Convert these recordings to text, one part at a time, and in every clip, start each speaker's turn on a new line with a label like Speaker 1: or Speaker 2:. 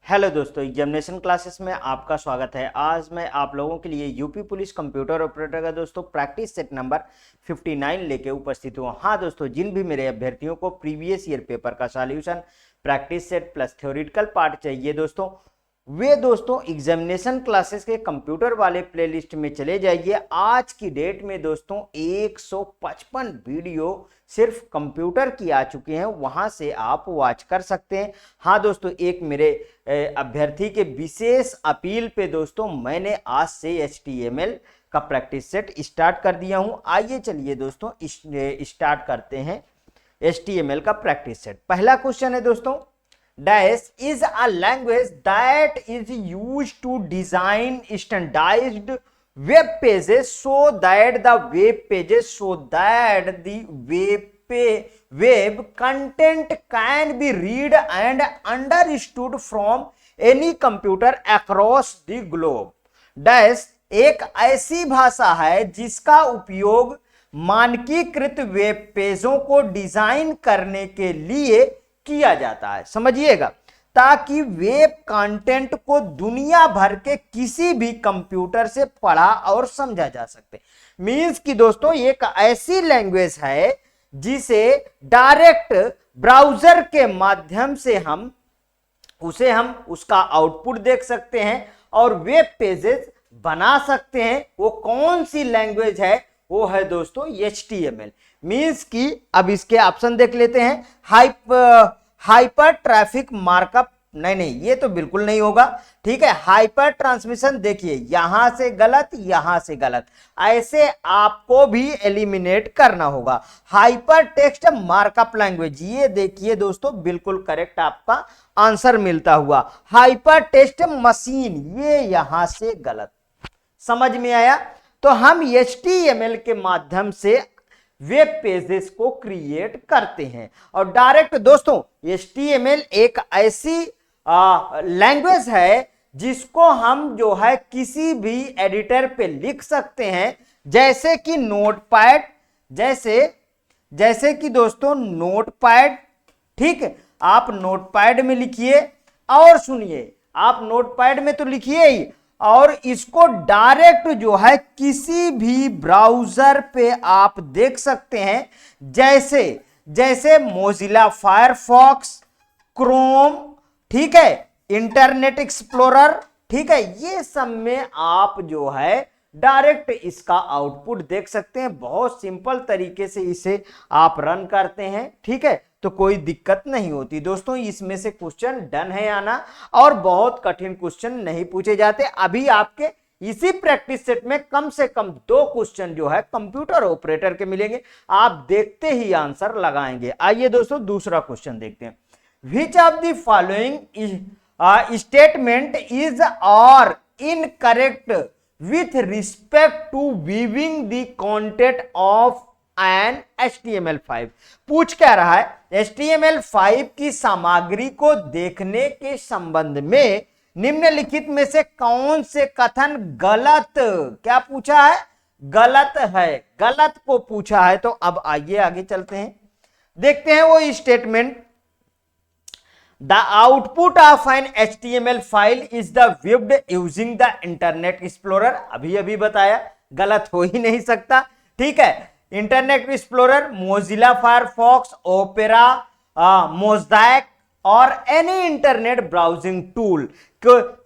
Speaker 1: Hello दोस्तों, examination classes में आपका स्वागत है। आज मैं आप लोगों के लिए यूपी पुलिस कंप्यूटर ऑपरेटर का दोस्तों प्रैक्टिस सेट नंबर 59 लेके उपस्थित हुआ। हाँ दोस्तों, जिन भी मेरे अभ्यर्थियों को प्रीवियस ईयर पेपर का solution, practice set plus theoretical part चाहिए दोस्तों, वे दोस्तों एग्जामिनेशन क्लासेस के कंप्यूटर वाले प्लेलिस्ट में चले जाइए। आज की डेट में दोस्तों 155 वीडियो सिर्फ कंप्यूटर की आ चुके हैं, वहां से आप वॉच कर सकते हैं। हाँ दोस्तों, एक मेरे अभ्यर्थी के विशेष अपील पे दोस्तों मैंने आज से HTML का प्रैक्टिस सेट स्टार्ट कर दिया हूं। आइए चलिए दोस्तों स्टार्ट करते हैं HTML का प्रैक्टिस सेट। पहला क्वेश्चन है दोस्तों, Dash is a language that is used to design standardized web pages so that the web content can be read and understood from any computer across the globe. Dash एक ऐसी भाषा है जिसका उपयोग मानकीकृत वेब पेजों को डिजाइन करने के लिए किया जाता है, समझिएगा, ताकि वेब कंटेंट को दुनिया भर के किसी भी कंप्यूटर से पढ़ा और समझा जा सके। मींस कि दोस्तों एक ऐसी लैंग्वेज है जिसे डायरेक्ट ब्राउजर के माध्यम से हम उसका आउटपुट देख सकते हैं और वेब पेजेस बना सकते हैं। वो कौन सी लैंग्वेज है? वो है दोस्तों HTML। मींस कि अब इसके ऑप्शन देख लेते हैं। हाइपर ट्रैफिक मार्कअप, नहीं, ये तो बिल्कुल नहीं होगा। ठीक है, हाइपर ट्रांसमिशन, देखिए यहां से गलत, यहां से गलत, ऐसे आपको भी एलिमिनेट करना होगा। हाइपर टेक्स्ट मार्कअप लैंग्वेज, ये देखिए दोस्तों बिल्कुल करेक्ट आपका आंसर मिलता हुआ। हाइपर टेक्स्ट मशीन, ये यहां से गलत। समझ में आया? तो हम HTML के माध्यम से वेब पेजेस को क्रिएट करते हैं और डायरेक्ट दोस्तों HTML एक ऐसी लैंग्वेज है जिसको हम जो है किसी भी एडिटर पे लिख सकते हैं, जैसे कि नोटपैड, जैसे कि दोस्तों नोटपैड। ठीक है, आप नोटपैड में लिखिए और सुनिए, आप नोटपैड में तो लिखिए ही, और इसको डायरेक्ट जो है किसी भी ब्राउजर पे आप देख सकते हैं, जैसे मोजिला फायरफॉक्स, क्रोम, ठीक है, इंटरनेट एक्सप्लोरर, ठीक है, ये सब में आप जो है डायरेक्ट इसका आउटपुट देख सकते हैं। बहुत सिंपल तरीके से इसे आप रन करते हैं, ठीक है, तो कोई दिक्कत नहीं होती दोस्तों। इसमें से क्वेश्चन डन है आना, और बहुत कठिन क्वेश्चन नहीं पूछे जाते। अभी आपके इसी प्रैक्टिस सेट में कम से कम 2 क्वेश्चन जो है कंप्यूटर ऑपरेटर के मिलेंगे, आप देखते ही आंसर लगाएंगे। आइए दोस्तों दूसरा क्वेश्चन देखते हैं। Which of the following statement is और incorrect with respect to viewing the content of an HTML5? पूछ क्या रहा है? HTML5 की सामग्री को देखने के संबंध में निम्नलिखित में से कौन से कथन गलत, क्या पूछा है? गलत है, गलत को पूछा है। तो अब आइए आगे चलते हैं, देखते हैं वो statement. The output of an HTML file is the viewed using the Internet Explorer। अभी बताया, गलत हो ही नहीं सकता। ठीक है, Internet Explorer, Mozilla Firefox, Opera, Mosaic और any internet browsing tool.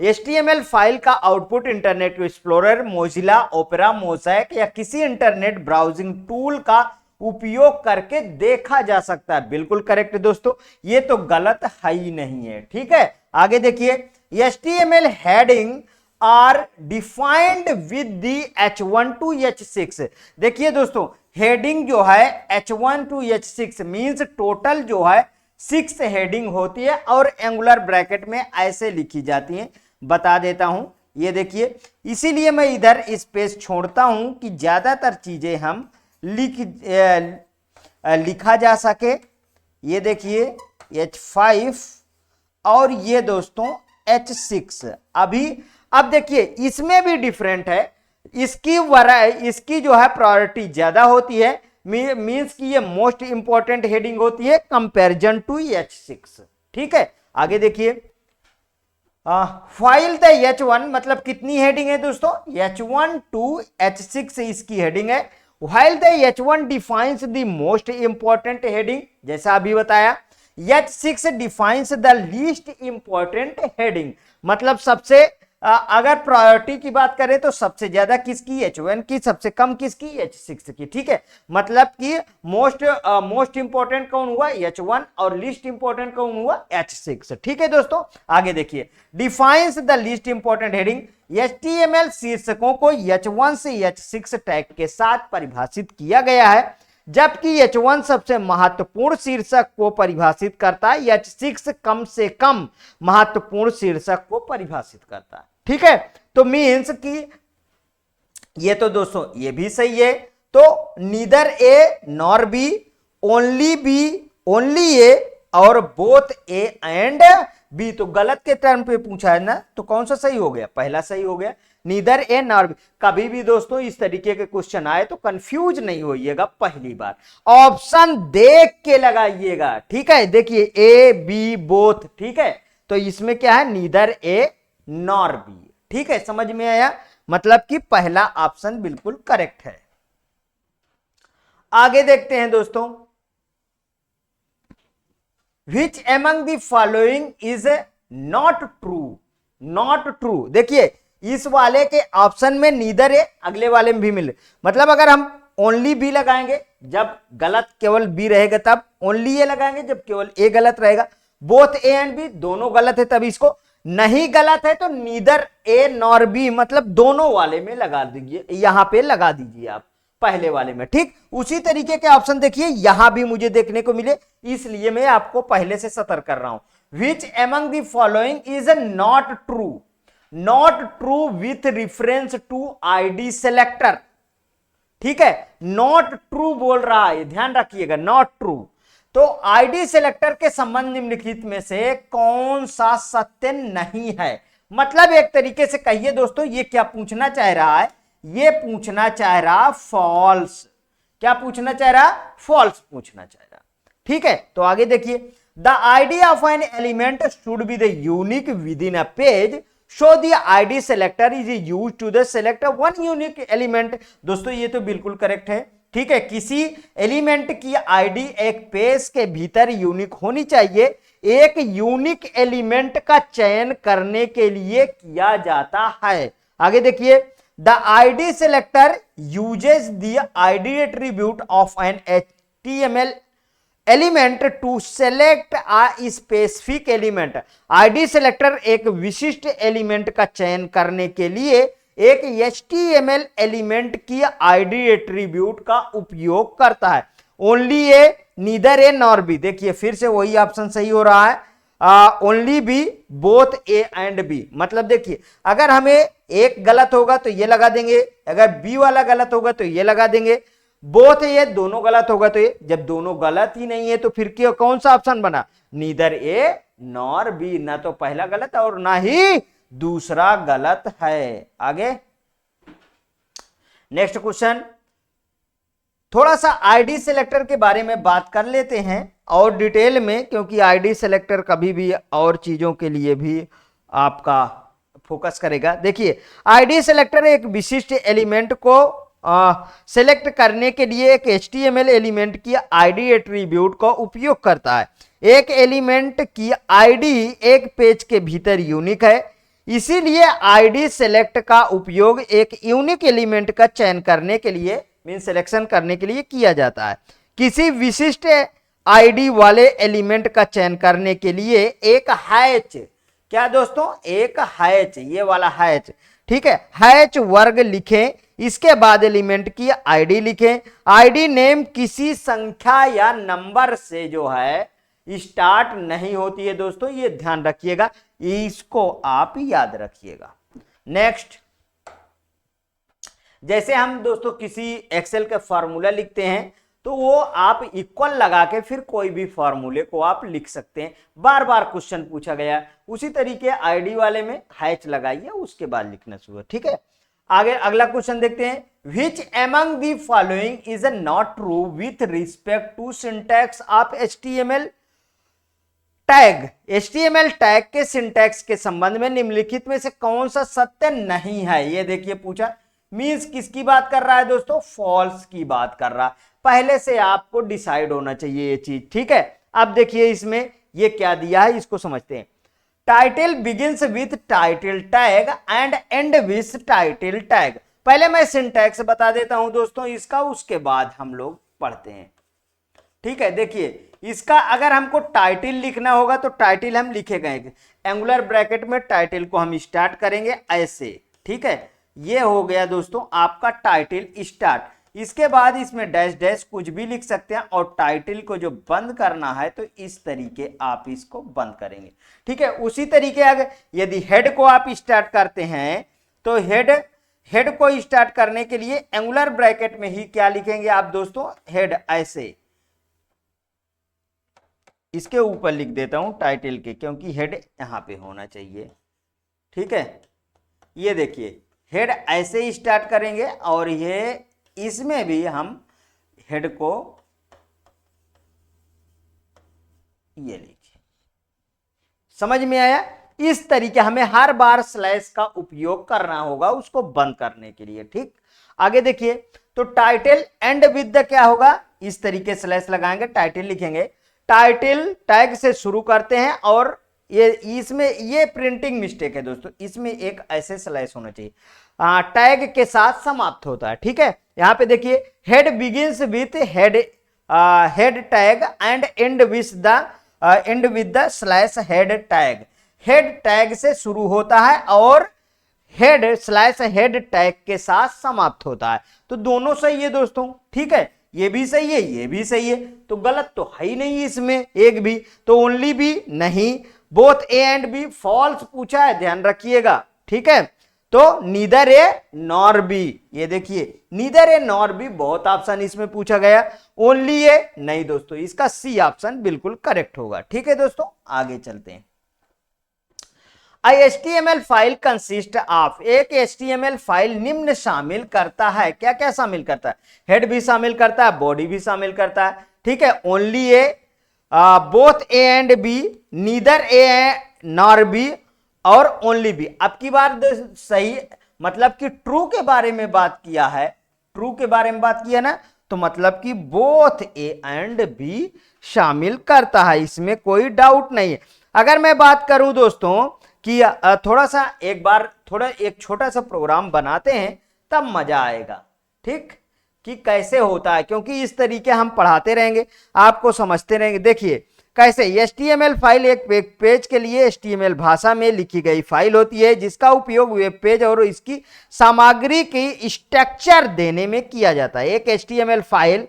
Speaker 1: HTML file का output Internet Explorer, Mozilla, Opera, Mosaic या किसी इंटरनेट ब्राउजिंग टूल का उपयोग करके देखा जा सकता है। बिल्कुल करेक्ट दोस्तों, ये तो गलत है ही नहीं है। ठीक है, आगे देखिए। HTML heading are defined with the H1 to H6। देखिए दोस्तों, हेडिंग जो है H1 to H6 means total जो है 6 हेडिंग होती है और एंगुलर ब्रैकेट में ऐसे लिखी जाती है। बता देता हूं, ये देखिए, इसीलिए मैं इधर स्पेस छोड़ता हूं कि ज्यादातर चीजें हम लिखा जा सके। ये देखिए H5 और ये दोस्तों H6। अब देखिए इसमें भी डिफरेंट है, इसकी जो है प्रायोरिटी ज्यादा होती है, मींस कि ये मोस्ट इंपॉर्टेंट हेडिंग होती है कंपैरिजन टू H6। ठीक है, आगे देखिए। फाइल द H1 मतलब कितनी हेडिंग है दोस्तों, H1 टू H6 इसकी हेडिंग है। while the H1 defines the most important heading, जैसा अभी बताया, H6 defines the least important heading, मतलब सबसे अगर प्रायोरिटी की बात करें तो सबसे ज्यादा किसकी, H1 की, सबसे कम किसकी, H6 की। ठीक है, मतलब कि मोस्ट इंपोर्टेंट कौन हुआ, H1, और लीस्ट इंपोर्टेंट कौन हुआ, H6। ठीक है दोस्तों, आगे देखिए, defines the least important heading, HTML शीर्षकों को H1 से H6 टैग के साथ परिभाषित किया गया है, जबकि H1 सबसे महत्वपूर्ण शीर्षक को परिभाषित करता है, H6 कम से कम महत्वपूर्ण शीर्षक को परिभाषित करता है। ठीक है, तो मीन्स कि ये तो दोस्तों ये भी सही है, तो neither A nor B, only A और बोथ ए एंड बी, तो गलत के टर्म पे पूछा है ना, तो कौन सा सही हो गया, पहला सही हो गया, नीदर ए नॉर बी। कभी भी दोस्तों इस तरीके के क्वेश्चन आए तो कंफ्यूज नहीं होइएगा, पहली बार ऑप्शन देख के लगाइएगा। ठीक है, देखिए ए बी बोथ, ठीक है, तो इसमें क्या है, नीदर ए नॉर बी। ठीक है, समझ में आया, मतलब कि पहला ऑप्शन बिल्कुल करेक्ट है। आगे देखते हैं दोस्तों, Which among the following is not true? Not true, देखिए इस वाले के ऑप्शन में नीदर है, अगले वाले में भी मिले, मतलब अगर हम ओनली बी लगाएंगे, जब गलत केवल बी रहेगा तब ओनली ए लगाएंगे, जब केवल ए गलत रहेगा, बोथ ए एंड बी दोनों गलत है तब इसको, नहीं गलत है तो नीदर ए नॉर बी, मतलब दोनों वाले में लगा दीजिए, यहां पे लगा दीजिए आप पहले वाले में। ठीक, उसी तरीके के ऑप्शन देखिए यहां भी मुझे देखने को मिले, इसलिए मैं आपको पहले से सतर्क कर रहा हूं। Which among the following is not true, not true with reference to ID selector. ठीक है, नॉट ट्रू बोल रहा है, ध्यान रखिएगा, नॉट ट्रू। तो आईडी सेलेक्टर के संबंध निम्नलिखित में से कौन सा सत्य नहीं है, मतलब एक तरीके से कहिए दोस्तों ये क्या पूछना चाह रहा है, ये पूछना चाह रहा फॉल्स, क्या पूछना चाह रहा, फॉल्स पूछना चाह रहा। ठीक है, तो आगे देखिए, the ID of an element should be the unique within a page, so the ID selector is used to the select one unique element. दोस्तों ये तो बिल्कुल करेक्ट है। ठीक है, किसी एलिमेंट की आईडी एक पेज के भीतर यूनिक होनी चाहिए, एक यूनिक एलिमेंट का चयन करने के लिए किया जाता है। आगे देखिए, the ID selector uses the ID attribute of an HTML element to select a specific element. ID selector एक विशिष्ट एलिमेंट का चयन करने के लिए एक HTML एलिमेंट की आईडी एट्रीब्यूट का उपयोग करता है। Only A, neither A nor B, देखिए फिर से वही ऑप्शन सही हो रहा है, only B, both A and B, मतलब देखिए अगर हमें एक गलत होगा तो ये लगा देंगे, अगर बी वाला गलत होगा तो ये लगा देंगे, बोथ ये दोनों गलत होगा तो ये, जब दोनों गलत ही नहीं है तो फिर क्यों, कौन सा ऑप्शन बना, नीदर ए नॉर बी, ना तो पहला गलत और ना ही दूसरा गलत है। आगे नेक्स्ट क्वेश्चन, थोड़ा सा आईडी सेलेक्टर के बारे में बात कर लेते हैं और डिटेल में, क्योंकि आईडी सेलेक्टर कभी भी और चीजों के लिए भी आपका फोकस करेगा। देखिए आईडी सेलेक्टर एक विशिष्ट एलिमेंट को सेलेक्ट करने के लिए एक HTML एलिमेंट की आईडी एट्रीब्यूट का उपयोग करता है। एक एलिमेंट की आईडी एक पेज के भीतर यूनिक है, इसीलिए आईडी सेलेक्ट का उपयोग एक यूनिक एलिमेंट का चयन करने के लिए, मीन सिलेक्शन करने के लिए किया जाता है। किसी विशिष्ट आईडी वाले एलिमेंट का चयन करने के लिए एक हैच, क्या दोस्तों, एक हैच, ये वाला हैच, ठीक है, हैच वर्ग लिखें, इसके बाद एलिमेंट की आईडी लिखें। आईडी नेम किसी संख्या या नंबर से जो है स्टार्ट नहीं होती है दोस्तों, ये ध्यान रखिएगा, इसको आप याद रखिएगा। नेक्स्ट, जैसे हम दोस्तों किसी एक्सेल का फॉर्मूला लिखते हैं तो वो आप इक्वल लगा के फिर कोई भी फॉर्मूले को आप लिख सकते हैं, बार बार क्वेश्चन पूछा गया, उसी तरीके आईडी वाले में हैच लगाइए, उसके बाद लिखना शुरू। ठीक है, आगे अगला क्वेश्चन देखते हैं, which among the following is not true with respect to syntax of HTML। Tag, HTML tag के सिंटैक्स के संबंध में निम्नलिखित में से कौन सा सत्य नहीं है? ये देखिए पूछा, मींस किसकी बात कर रहा है दोस्तों? फॉल्स की बात कर रहा है। पहले से आपको डिसाइड होना चाहिए ये चीज, ठीक है। अब देखिए इसमें ये क्या दिया है, इसको समझते हैं। Title begins with title tag and and with title tag. पहले मैं सिंटैक्स बता देता हूं दोस्तों इसका, उसके बाद हम लोग पढ़ते हैं, ठीक है। देखिए इसका अगर हमको टाइटल लिखना होगा तो टाइटल हम लिखे गए एंगुलर ब्रैकेट में, टाइटल को हम स्टार्ट करेंगे ऐसे, ठीक है। ये हो गया दोस्तों आपका टाइटल स्टार्ट। इसके बाद इसमें डैश डैश कुछ भी लिख सकते हैं, और टाइटल को जो बंद करना है तो इस तरीके आप इसको बंद करेंगे, ठीक है। उसी तरीके अगर यदि हेड को आप स्टार्ट करते हैं तो हेड को स्टार्ट करने के लिए एंगुलर ब्रैकेट में ही क्या लिखेंगे आप दोस्तों? हेड, ऐसे इसके ऊपर लिख देता हूं टाइटल के, क्योंकि हेड यहां पे होना चाहिए, ठीक है। ये देखिए हेड ऐसे ही स्टार्ट करेंगे, और ये इसमें भी हम हेड को ये लिखिए। समझ में आया? इस तरीके हमें हर बार स्लैश का उपयोग करना होगा उसको बंद करने के लिए, ठीक। आगे देखिए, तो टाइटल एंड विद द क्या होगा? इस तरीके स्लैश लगाएंगे, टाइटल लिखेंगे, टाइटल टैग से शुरू करते हैं, और ये इसमें ये प्रिंटिंग मिस्टेक है दोस्तों, इसमें एक ऐसे स्लैश होना चाहिए, टैग के साथ समाप्त होता है, ठीक है। यहां पे देखिए head begins with head tag and and with the slash head tag. Head tag से शुरू होता है और हेड स्लैश हेड टैग के साथ समाप्त होता है। तो दोनों सही है दोस्तों, ठीक है। ये भी सही है, ये भी सही है, तो गलत तो है ही नहीं इसमें एक भी, तो ओनली भी नहीं, both A and B false पूछा है, ध्यान रखिएगा, ठीक है। तो नीदर ए नॉर बी, ये देखिए नीदर ए नॉर बी बहुत ऑप्शन इसमें पूछा गया, ओनली ए नहीं दोस्तों, इसका सी ऑप्शन बिल्कुल करेक्ट होगा, ठीक है दोस्तों। आगे चलते हैं। HTML फाइल कंसिस्ट ऑफ, एक HTML फाइल निम्न शामिल करता है, क्या क्या शामिल करता है? हेड भी शामिल करता है, बॉडी भी शामिल करता है, ठीक है। Only A, both A and B, neither A nor B, और ओनली बी। अब की बार सही मतलब कि ट्रू के बारे में बात किया है, ट्रू के बारे में बात किया ना, तो मतलब कि बोथ ए एंड बी शामिल करता है, इसमें कोई डाउट नहीं है। अगर मैं बात करूं दोस्तों कि थोड़ा सा एक छोटा सा प्रोग्राम बनाते हैं तब मजा आएगा, ठीक, कि कैसे होता है, क्योंकि इस तरीके हम पढ़ाते रहेंगे, आपको समझते रहेंगे। देखिए कैसे HTML फाइल एक पेज के लिए HTML भाषा में लिखी गई फाइल होती है, जिसका उपयोग वेब पेज और इसकी सामग्री की स्ट्रक्चर देने में किया जाता है। एक HTML file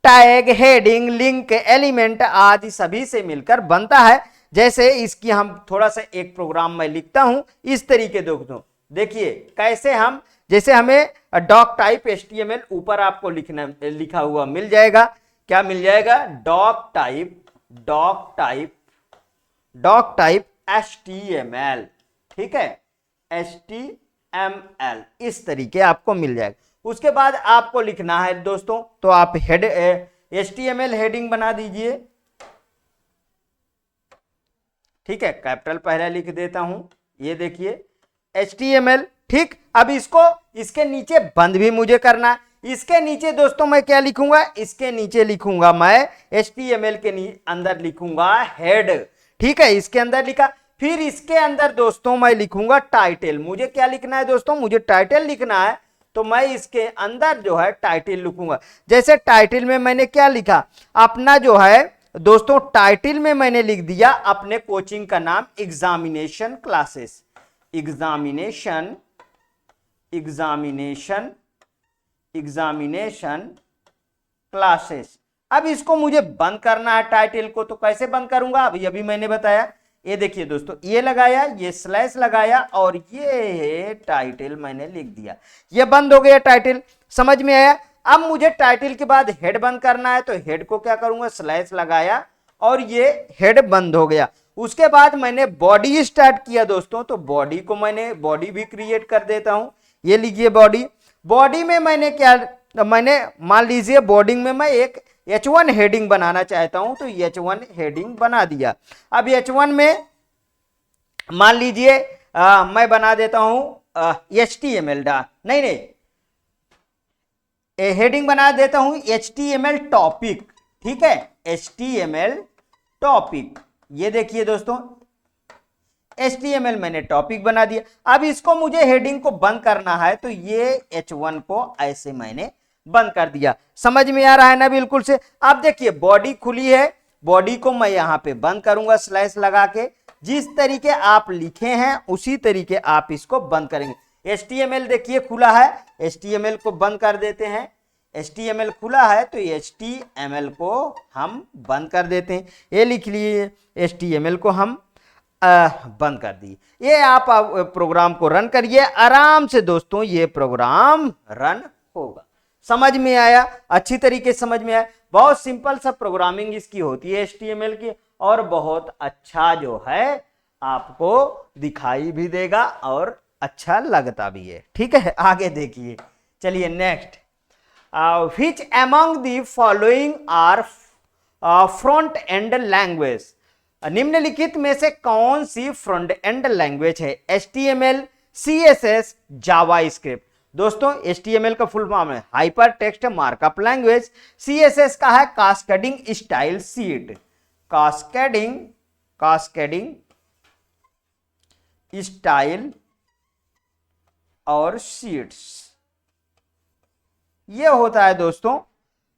Speaker 1: tag, heading, link, element आदि सभी से मिलकर बनता है। जैसे इसकी हम थोड़ा सा एक प्रोग्राम में लिखता हूं, इस तरीके दोस्तों देखिए कैसे हम, जैसे हमें डॉक टाइप HTML ऊपर आपको लिखा हुआ मिल जाएगा, क्या मिल जाएगा? डॉक टाइप HTML, ठीक है, HTML इस तरीके आपको मिल जाएगा। उसके बाद आपको लिखना है दोस्तों, तो आप HTML हेडिंग बना दीजिए, ठीक है, कैपिटल पहले लिख देता हूं, ये देखिए HTML, ठीक। अब इसको इसके नीचे बंद भी मुझे करना है, इसके नीचे दोस्तों मैं क्या लिखूंगा? इसके नीचे लिखूंगा मैं HTML के अंदर लिखूंगा हेड, ठीक है, इसके अंदर लिखा। फिर इसके अंदर दोस्तों मैं लिखूंगा टाइटल। मुझे क्या लिखना है दोस्तों? मुझे टाइटल लिखना है, तो मैं इसके अंदर जो है टाइटल लिखूंगा। जैसे टाइटल में मैंने क्या लिखा अपना जो है दोस्तों, टाइटल में मैंने लिख दिया अपने कोचिंग का नाम, एग्जामिनेशन क्लासेस, एग्जामिनेशन क्लासेस। अब इसको मुझे बंद करना है टाइटल को, तो कैसे बंद करूंगा? अभी मैंने बताया, ये देखिए दोस्तों, ये लगाया, ये स्लैश लगाया, और ये टाइटल मैंने लिख दिया, ये बंद हो गया टाइटल। समझ में आया? अब मुझे टाइटल के बाद हेड बंद करना है, तो हेड को क्या करूंगा? स्लैश लगाया, और ये हेड बंद हो गया। उसके बाद मैंने बॉडी स्टार्ट किया दोस्तों, तो बॉडी को मैंने बॉडी भी क्रिएट कर देता हूं, ये लिखिए बॉडी। बॉडी में मैंने क्या, मैंने मान लीजिए बॉडी में मैं एक H1 हेडिंग बनाना चाहता हूं तो H1 हेडिंग बना दिया। अब H1 में मान लीजिए मैं बना देता हूं HTML नहीं हेडिंग बना देता हूं HTML टॉपिक, ठीक है, HTML टॉपिक। ये देखिए दोस्तों HTML मैंने टॉपिक बना दिया। अब इसको मुझे हेडिंग को बंद करना है तो ये H1 को ऐसे मैंने बंद कर दिया। समझ में आ रहा है ना बिल्कुल से। अब देखिए बॉडी खुली है, बॉडी को मैं यहां पे बंद करूंगा स्लैश लगा के। जिस तरीके आप लिखे हैं उसी तरीके आप इसको बंद करेंगे। HTML देखिए खुला है, HTML को बंद कर देते हैं। HTML खुला है तो HTML को हम बंद कर देते हैं। ये लिख लिए HTML को हम बंद कर दी। ये आप प्रोग्राम को रन करिए आराम से दोस्तों, ये प्रोग्राम रन होगा। समझ में आया, अच्छी तरीके से समझ में आया। बहुत सिंपल सा प्रोग्रामिंग इसकी होती है HTML की, और बहुत अच्छा जो है आपको दिखाई भी देगा और अच्छा लगता भी है। ठीक है, आगे देखिए, चलिए next. Which among the following are front end language, निम्नलिखित में से कौन सी फ्रंट एंड लैंग्वेज है? HTML, CSS, JavaScript. दोस्तों HTML का फुल फॉर्म है hyper text markup language, CSS का है cascading style sheet, cascading style और शीट्स। ये होता है दोस्तों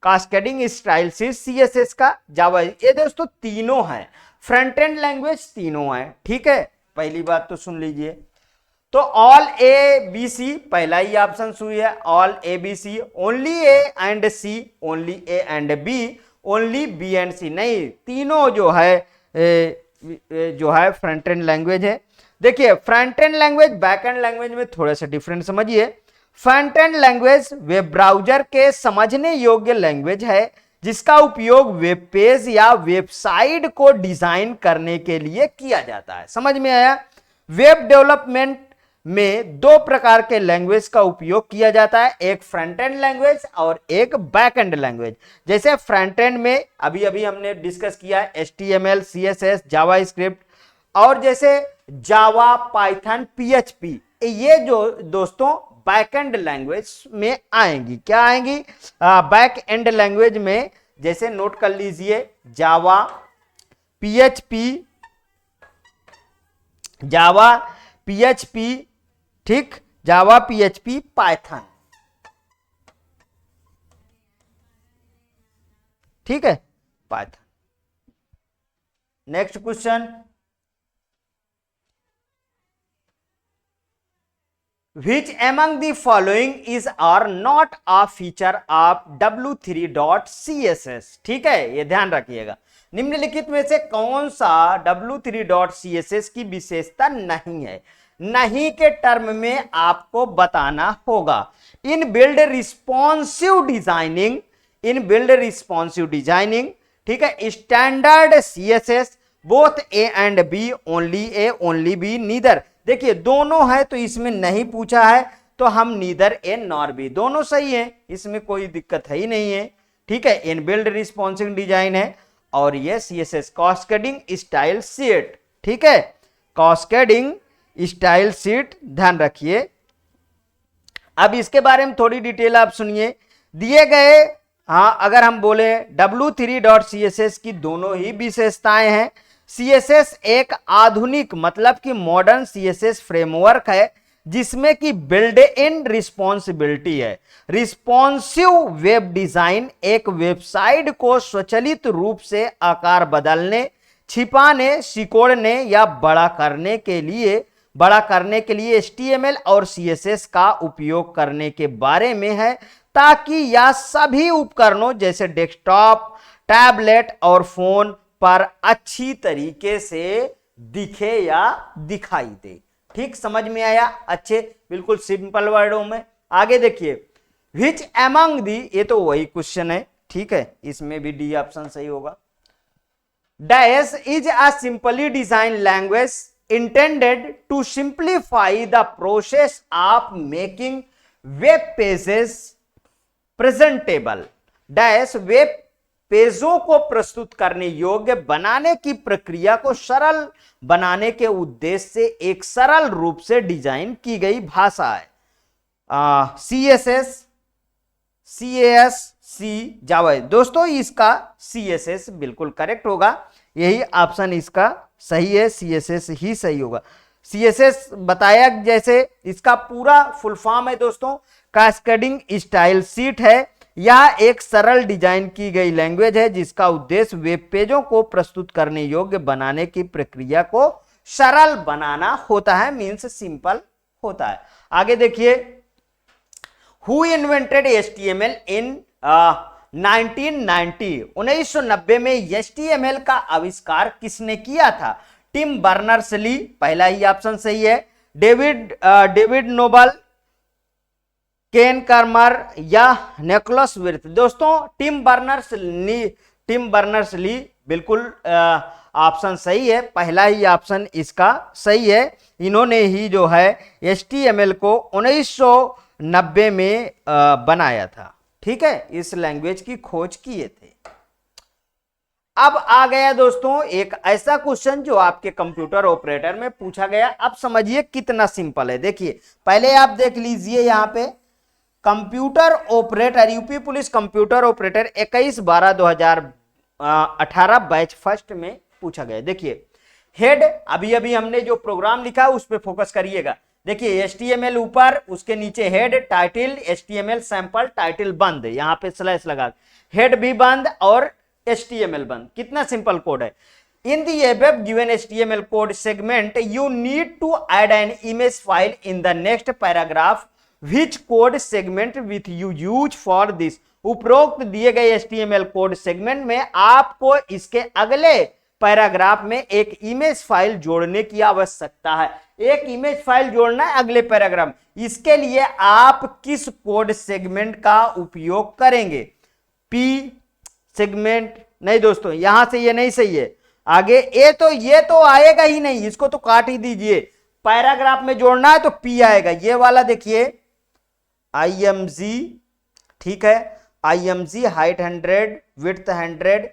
Speaker 1: कास्केडिंग स्टाइल शीट CSS का, जावा। ये दोस्तों तीनों हैं, फ्रंट एंड लैंग्वेज तीनों हैं। ठीक है, पहली बात तो सुन लीजिए। तो ऑल ABC पहला ही ऑप्शन सुई है, all ABC, only A and C, only A and B, only B and C, नहीं, तीनों जो है फ्रंट एंड लैंग्वेज है। देखिए front end language back and language में थोड़ा सा डिफरेंट समझिए। Front end language web browser के समझने योग्य लैंग्वेज है जिसका उपयोग वेब पेज या वेबसाइट को डिजाइन करने के लिए किया जाता है। समझ में आया? वेब डेवलपमेंट में दो प्रकार के लैंग्वेज का उपयोग किया जाता है, एक फ्रंट एंड लैंग्वेज और एक बैक एंड लैंग्वेज। जैसे फ्रंट एंड में अभी अभी हमने डिस्कस किया है HTML, CSS, जावास्क्रिप्ट, और जैसे जावा, पाइथन, PHP, ये जो दोस्तों बैक एंड लैंग्वेज में आएंगी। क्या आएंगी? बैक एंड लैंग्वेज में जैसे नोट कर लीजिए जावा, PHP, ठीक, जावा, PHP, पाइथन। ठीक है, Python. Next question, Which among the following is or not a feature of W3.CSS? ठीक है, ये ध्यान रखिएगा। निम्नलिखित में से कौन सा W3.CSS की विशेषता नहीं है? नहीं के टर्म में आपको बताना होगा। इन बिल्ड रिस्पॉन्सिव डिजाइनिंग, ठीक है, standard CSS, both A and B, only A, only B, neither. देखिए दोनों है तो इसमें नहीं पूछा है तो हम नीदर A नॉर B, दोनों सही है, इसमें कोई दिक्कत है ही नहीं है। ठीक है, इन बिल्ड रिस्पॉन्सिव डिजाइन है, और ये CSS कास्केडिंग स्टाइल शीट। ठीक है, कास्केडिंग स्टाइल शीट, ध्यान रखिए। अब इसके बारे में थोड़ी डिटेल आप सुनिए। दिए गए, हाँ, अगर हम बोले W3.CSS की दोनों ही विशेषताएं हैं। CSS एक आधुनिक मतलब कि मॉडर्न CSS फ्रेमवर्क है जिसमें कि बिल्ड इन रिस्पॉन्सिबिलिटी है। रिस्पॉन्सिव वेब डिजाइन एक वेबसाइट को स्वचालित रूप से आकार बदलने, छिपाने, सिकोड़ने या बड़ा करने के लिए HTML और CSS का उपयोग करने के बारे में है, ताकि यह सभी उपकरणों जैसे डेस्कटॉप, टैबलेट और फोन पर अच्छी तरीके से दिखे या दिखाई दे। ठीक, समझ में आया? अच्छे, बिल्कुल सिंपल वर्डों में। आगे देखिए, विच एमंग दी, ये तो वही क्वेश्चन है। ठीक है, इसमें भी डी ऑप्शन सही होगा। Dash is a simply design language intended to simplify the process of making web pages presentable. Dash web पेजों को प्रस्तुत करने योग्य बनाने की प्रक्रिया को सरल बनाने के उद्देश्य से एक सरल रूप से डिजाइन की गई भाषा है। CSS, CAS, C, जावा। दोस्तों इसका CSS बिल्कुल करेक्ट होगा, यही ऑप्शन इसका सही है, CSS ही सही होगा। CSS बताया जैसे इसका पूरा फुल फॉर्म है दोस्तों, कैस्केडिंग स्टाइल शीट है। यह एक सरल डिजाइन की गई लैंग्वेज है जिसका उद्देश्य वेब पेजों को प्रस्तुत करने योग्य बनाने की प्रक्रिया को सरल बनाना होता है, मीन्स सिंपल होता है। आगे देखिए, हु इन्वेंटेड HTML इन 1990, 1990 में HTML का आविष्कार किसने किया था? टिम बर्नर्स ली, पहला ही ऑप्शन सही है। डेविड नोबल, केन कर्मर या निकोलस विर्थ। दोस्तों टिम बर्नर्स ली बिल्कुल ऑप्शन सही है, पहला ही ऑप्शन इसका सही है। इन्होंने ही जो है HTML को 1990 में बनाया था, ठीक है, इस लैंग्वेज की खोज किए थे। अब आ गया दोस्तों एक ऐसा क्वेश्चन जो आपके कंप्यूटर ऑपरेटर में पूछा गया। अब समझिए कितना सिंपल है। देखिए पहले आप देख लीजिए, यहां पे computer operator, UP police computer operator 21/12/2018 batch first में पूछा गया। देखिए हेड, अभी अभी हमने जो प्रोग्राम लिखा है उस पर फोकस करिएगा। देखिए HTML ऊपर, उसके नीचे head, title HTML sample, title बंद, यहां पे स्लैश लगा, हेड भी बंद और HTML बंद। कितना सिंपल कोड है। इन दी above given HTML code segment you need to add an image file in the next paragraph which code segment with you use for this। उपरोक्त दिए गए HTML कोड सेगमेंट में आपको इसके अगले पैराग्राफ में एक इमेज फाइल जोड़ने की आवश्यकता है। एक इमेज फाइल जोड़ना है अगले पैराग्राफ, इसके लिए आप किस कोड सेगमेंट का उपयोग करेंगे? P सेगमेंट नहीं दोस्तों, यहां से ये नहीं सही है। आगे ये तो आएगा ही नहीं, इसको तो काट ही दीजिए। पैराग्राफ में जोड़ना है तो P आएगा, ये वाला देखिए IMG, ठीक है, IMG height 100 width 100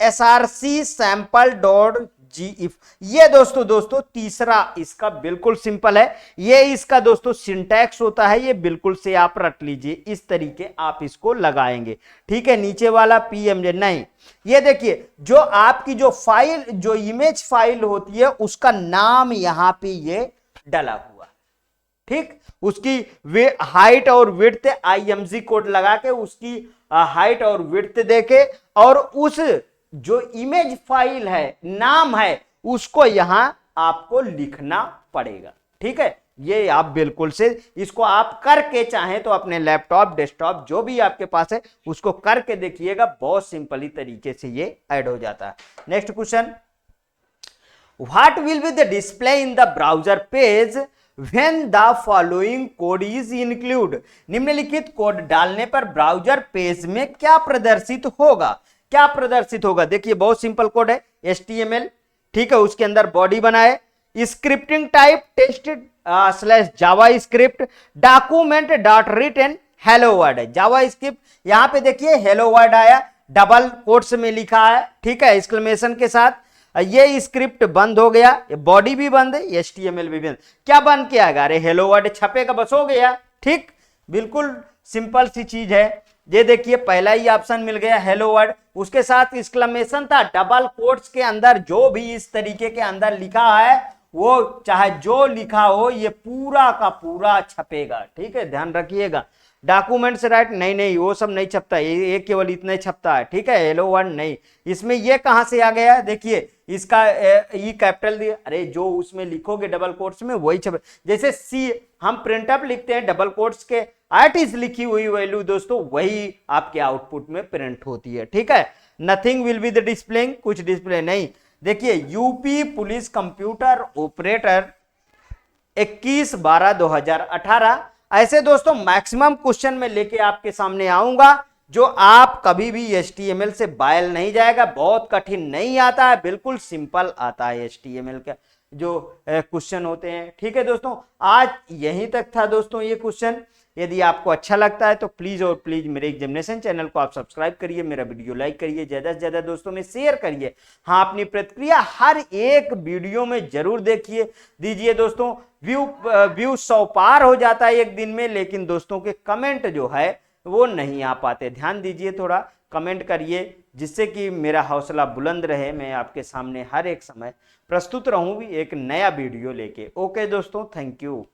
Speaker 1: src sample dot gif। ये दोस्तों तीसरा इसका बिल्कुल सिंपल है। ये इसका दोस्तों सिंटैक्स होता है, ये बिल्कुल से आप रट लीजिए, इस तरीके आप इसको लगाएंगे, ठीक है। नीचे वाला PMJ नहीं, ये देखिए जो आपकी जो फाइल, जो इमेज फाइल होती है उसका नाम यहां पे ये डला हुआ, ठीक। उसकी वे हाइट और विड्थ IMG कोड लगा के उसकी हाइट और विड्थ देके और उस जो इमेज फाइल है, नाम है, उसको यहां आपको लिखना पड़ेगा, ठीक है। ये आप बिल्कुल से इसको आप करके चाहें तो अपने लैपटॉप, डेस्कटॉप जो भी आपके पास है उसको करके देखिएगा, बहुत सिंपली तरीके से ये ऐड हो जाता है। Next question, what will be the display in the browser page when the following code is include। निम्नलिखित कोड डालने पर ब्राउजर पेज में क्या प्रदर्शित होगा? क्या प्रदर्शित होगा? देखिए बहुत सिंपल कोड है, HTML, ठीक है, उसके अंदर बॉडी बनाए, scripting type text slash JavaScript, document dot written hello world है, जावा स्क्रिप्ट। यहां पे देखिए हेलो वर्ड आया, डबल कोट्स में लिखा है, ठीक है, एक्सक्लेमेशन के साथ। ये स्क्रिप्ट बंद हो गया, ये बॉडी भी बंद है, HTML भी बंद। क्या बंद किया? अरे हेलो वर्ड छपेगा, बस हो गया, ठीक। बिल्कुल सिंपल सी चीज है। ये देखिए पहला ही ऑप्शन मिल गया हेलो वर्ड, उसके साथ एक्सक्लेमेशन था, डबल कोट्स के अंदर जो भी इस तरीके के अंदर लिखा है वो चाहे जो लिखा हो ये पूरा का पूरा छपेगा, ठीक है, ध्यान रखिएगा। डॉक्यूमेंट्स राइट नहीं, वो सब नहीं छपता, ये केवल इतना ही छपता है, ठीक है, हेलो वर्ड नहीं। इसमें ये कहां से आ गया? देखिए इसका ई कैपिटल दिया, अरे जो उसमें लिखोगे डबल कोट्स में वही छपे। जैसे सी हम प्रिंटअप लिखते हैं, डबल कोट्स के आर्टिस्ट लिखी हुई वैल्यू दोस्तों वही आपके आउटपुट में प्रिंट होती है, ठीक है। Nothing will be the displaying, कुछ डिस्प्ले नहीं। देखिए यूपी पुलिस कंप्यूटर ऑपरेटर 21/12/2018। ऐसे दोस्तों मैक्सिमम क्वेश्चन में लेके आपके सामने आऊंगा जो आप कभी भी HTML से बायल नहीं जाएगा, बहुत कठिन नहीं आता है, बिल्कुल सिंपल आता है HTML का। जो क्वेश्चन होते हैं। ठीक है दोस्तों, आज यहीं तक था दोस्तों ये क्वेश्चन। यदि आपको अच्छा लगता है तो प्लीज और प्लीज मेरे एग्जामिनेशन चैनल को आप सब्सक्राइब करिए, मेरा वीडियो लाइक करिए, ज्यादा से ज्यादा दोस्तों में शेयर करिए। हाँ, अपनी प्रतिक्रिया हर एक वीडियो में जरूर दीजिए दोस्तों। व्यू 100 पार हो जाता है एक दिन में, लेकिन दोस्तों के कमेंट जो है वो नहीं आ पाते। ध्यान दीजिए, थोड़ा कमेंट करिए, जिससे कि मेरा हौसला बुलंद रहे, मैं आपके सामने हर एक समय प्रस्तुत रहूं भी एक नया वीडियो लेके। ओके दोस्तों, थैंक यू।